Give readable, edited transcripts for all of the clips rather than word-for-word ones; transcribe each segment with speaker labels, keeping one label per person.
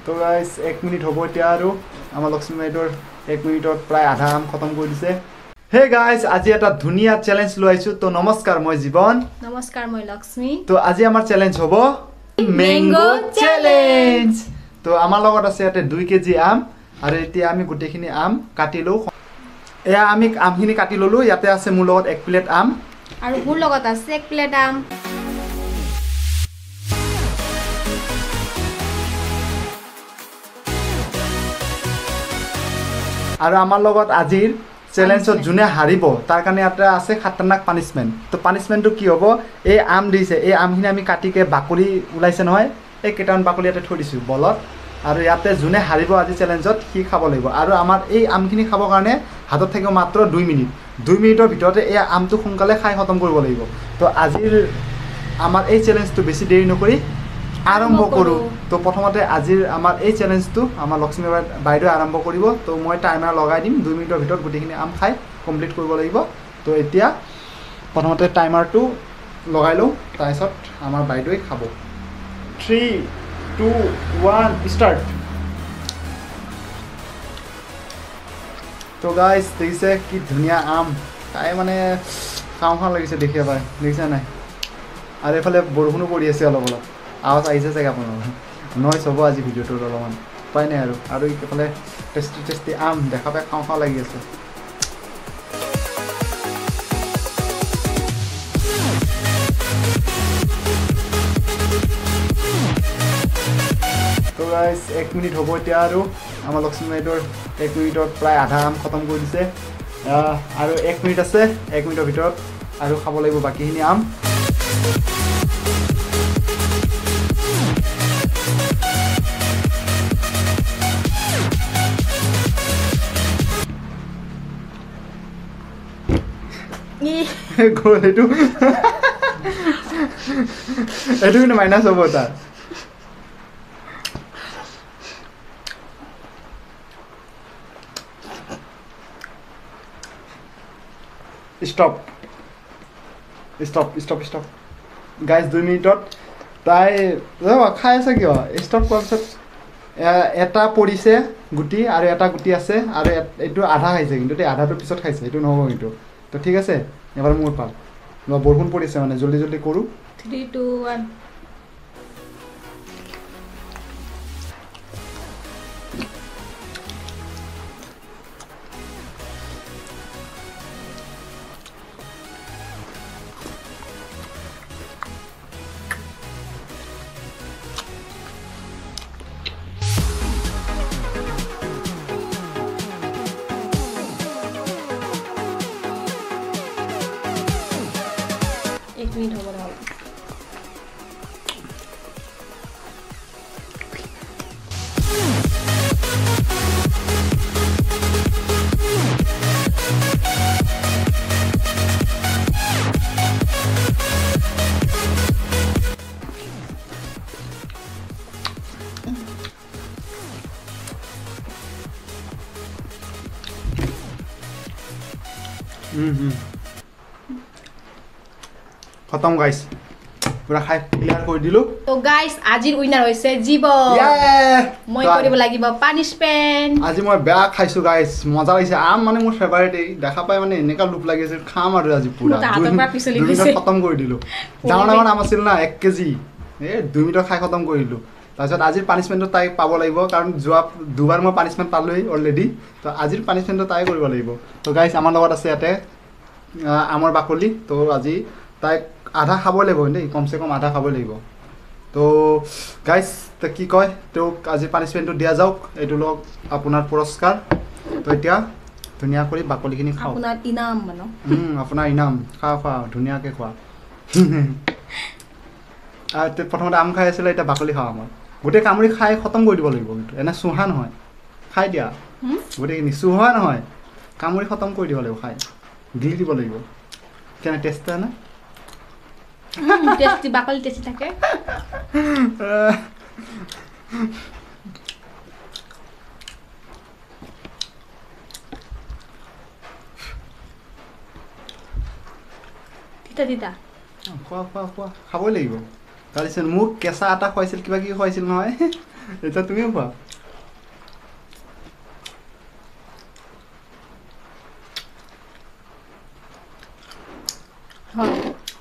Speaker 1: তো guys 1 minute হ'ব এতিয়া আৰু আমাৰ লক্ষ্মী বাইদেউৰ 1 মিনিটত প্ৰায় আধা আম খতম কৰি দিছে হে গাইস আজি এটা ধুনিয়া চ্যালেঞ্জ লৈ আইছো তো নমস্কাৰ মই জীবন
Speaker 2: নমস্কাৰ মই লক্ষ্মী
Speaker 1: তো আজি আমাৰ চ্যালেঞ্জ হ'ব ম্যাঙ্গো চ্যালেঞ্জ তো আমাৰ লগত আছে ইয়াতে 2 কেজি আম আৰু এতিয়া আমি গুটেখিনি আম কাটি লও এয়া আমি আমখিনি কাটি ললো ইয়াতে আছে মোৰ লগত 1 প্লেট আম
Speaker 2: আৰু মোৰ লগত আছে 1 প্লেট আম
Speaker 1: আৰু আমাৰ লগত আজিৰ চ্যালেঞ্জত জুনে হাৰিব তাৰ কাৰণে এটা আছে খাতৰনাক পানিশমেন্ট তো পানিশমেন্টটো কি হ'ব এই আম দিছে এই আমখিনি আমি কাটিকে বাকলি উলাইছে নহয় এই কেটান বাকলি ইয়াতে থৈ দিছো বলত আৰু ইয়াতে জুনে হাৰিব আজি চ্যালেঞ্জত কি খাব লাগিব আৰু আমাৰ এই আমখিনি খাব কাৰণে হাতত থাকিব মাত্ৰ 2 মিনিট 2 মিনিটৰ ভিতৰতে এই আমটো সোনকালে খাই খতম কৰিব লাগিব তো আজিৰ আমাৰ এই চ্যালেঞ্জটো বেছি দেৰি নকৰি আৰম্ভ কৰো তো প্ৰথমতে আজিৰ আমাৰ এই চ্যালেঞ্জটো আমাৰ লক্ষ্মী বাইদেউ আৰম্ভ কৰিব তো মই টাইমাৰ লগাই দিম 2 মিনিটৰ ভিতৰত গুটেখিনি আম খাই কমপ্লিট কৰিব লাগিব তো এতিয়া প্ৰথমতে টাইমাৰটো লগাই লও তাৰপিছত আমাৰ বাইদেউই খাব 3 2 1 স্টার্ট তো গাইস দেখিছে কি ধুনিয়া আম খাই মানে খাও খাও লাগিছে দেখিয়া পাই দেখিছা নাই আৰু এফালে বৰষুণো পৰি আছে অলপ অলপ আৱাজ আহিছে চাগে আপোনালোকৰ নয় সব আজি ভিডিঅ'টো অলপমান পাই নাই আৰু এফালে টেষ্টি আম দেখা পাই খাও খাও লাগি আছে তো গাইস 1 মিনিট হ'ব এতিয়া আৰু আমাৰ লক্ষ্মী বাইদেউৰ 1 মিনিটত প্ৰায় আধা আম খতম কৰি দিছে আৰু 1 মিনিট আছে 1 মিনিটৰ ভিতৰত আৰু খাব লাগিব বাকিখিনি আম গোল এটো কিন্তু মাইনাস হ'ব তাৰ Stop. Guys, 2 মিনিটত তাই খাই আছে কিয় ষ্টপ কৰাৰ পিছত এটা পৰিছে গুটি আৰু এটা গুটি আছে আৰু এইটো আধা খাইছে কিন্তু আধাটো পিছত খাইছে এইটো নহ'ব কিন্তু তো ঠিক আছে এবাৰ মোৰ পাল বৰষুণ পৰিছে মানে জলদি জলদি কৰো
Speaker 2: 3 2 1 1 মিনিট হ'ব নহ'ল
Speaker 1: খতম গাইস পুরা খাই ক্লিয়ার কৰি দিলো
Speaker 2: তো গাইস আজিৰ উইনাৰ হৈছে জীবন মই কৰিব লাগিব পানিশমেন্ট
Speaker 1: আজি মই বেয়া খাইছো গাইস মজা লাগিছে আম মানে মোৰ ফেভাৰিট এই দেখা পাই মানে এনেকা লুপ লাগিছে খাম আৰু আজি পুৰা খতম কৰি দিলো ডাঙৰ ডাঙৰ আম আছিল না 1 কেজি এ 2 মিনিট খাই খতম কৰি দিলো তাৰপিছত আজিৰ পানিশমেন্টটো তাই পাব লাগিব কাৰণ যোৱা দুবাৰ মই পানিশমেন্ট পালোই অলৰেডি তো আজিৰ পানিশমেন্টটো তাই কৰিব লাগিব তো গাইস আমাৰ লগত আছে ইয়াতে আমৰ বাকলি তো আজি তাই আধা খাব লাগিব দেই কমসে কম আধা খাব লাগিব তো গাইস তো কি কয় তো আজি পানিশমেন্টটো দিয়া যাওক এইটো লওক আপোনাৰ পুৰস্কাৰ তো এতিয়া ধুনিয়া কৰি বাকলিখিনি খাও
Speaker 2: আপোনাৰ ইনাম মানো
Speaker 1: আপোনাৰ ইনাম খা ধুনিয়াকে খোৱা আৰু তে প্ৰথমতে আম খাই আছিল এটা বাকলি খাও আমাৰ গোটে কামুৰি খাই খতম কৰি দিব লাগিব কিন্তু এনে সুহা নহয় খাই দিয়া গোটেখিনি সুহা নহয় কামুৰি খতম কৰি দিব লাগিব খাই গিলি দিব লাগিব কেনে টেষ্ট না
Speaker 2: টেস্টি বাকলি টেস্টি থাকে তিতা তিতা
Speaker 1: খোৱা খাবই লাগিব কালিচোন মোক কেঁচা আটা খুৱাইছিল কিবা কি খুৱাইছিল নহয় এটা তুমিও খোৱা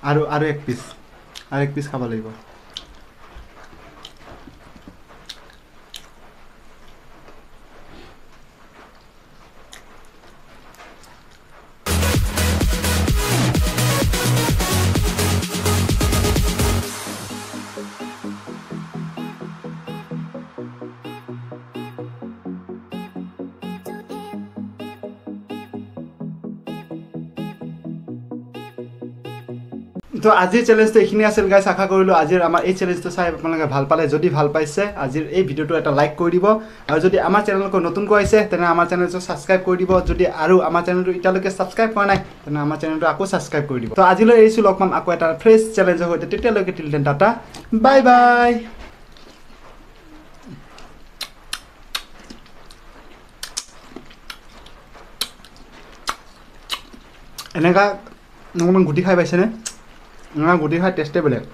Speaker 1: আৰু এক পিচ খাব লাগিব তো আজিৰ চেলেঞ্জটো এইখিনি আছিল গাইছ আশা কৰিলোঁ আজিৰ আমাৰ এই চেলেঞ্জটো চাই আপোনালোকে ভাল পালে যদি ভাল পাইছে আজিৰ এই ভিডিঅ'টো এটা লাইক কৰি দিব আৰু যদি আমাৰ চেনেলটো নতুনকৈ আহিছে তেনে আমাৰ চেনেলটো ছাবস্ক্ৰাইব কৰি দিব যদি আৰু আমাৰ চেনেলটো এতিয়ালৈকে ছাবস্ক্ৰাইব কৰা নাই তেনে আমাৰ চেনেলটো আকৌ ছাবস্ক্ৰাইব কৰি দিব তো আজিলৈ এৰিছোঁ লগ পাম আকৌ এটা ফ্ৰেছ চেলেঞ্জৰ সৈতে তেতিয়ালৈকে till then tata bye bye এনেকুৱা অকণমান গুটি খাই পাইছেনে গুটি খাই টেষ্টে বেলেগ